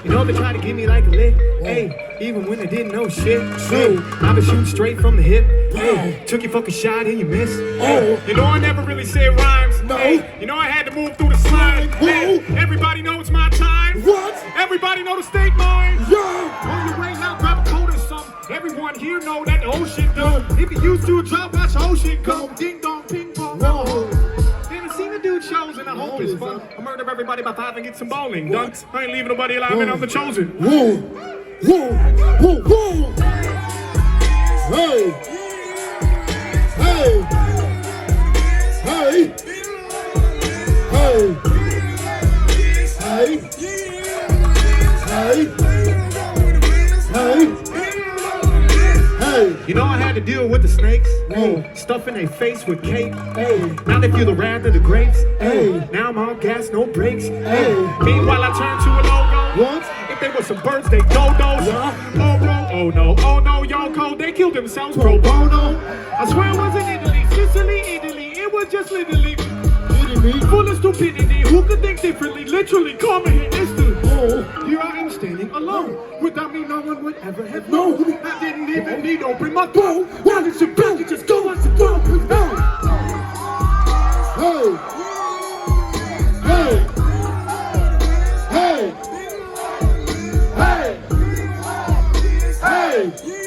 You know they tried to give me like a lick, hey, even when they didn't know shit. Hey, I've been shooting straight from the hip. Hey, took your fucking shot and you missed. Hey, you know I never really said rhymes. No. Hey, you know I had to move through the slime. Hey, everybody know it's my time. What? Everybody know the state mine. Yeah. On your way now, grab a coat or something. Everyone here know that the whole shit done. If you used to a drop, watch the whole shit go. Ding dong, ping pong. Whoa. Dude shows and I hope it's fun. I murder everybody by 5 and get some bowling done. I ain't leaving nobody alive and I'm the chosen. Whoa, whoa, whoa, whoa. Hey, hey, hey, hey, hey, hey, hey. You know I had to deal with the snakes, stuffing their face with cake. Now they feel the wrath of the grapes. Now I'm on gas, no brakes. Meanwhile I turn to a logo. What? If they were some birds, they dodos. Oh no, y'all cold. They killed themselves pro bono. I swear it wasn't Italy, Sicily, Italy. It was just literally full of stupidity. Who could think differently? Literally, call me here instantly. Here I am standing alone. Without me, no one would ever have known. I didn't even need to open my throat. Why did you back and just go on to go? Hey, hey, hey, hey, hey, hey.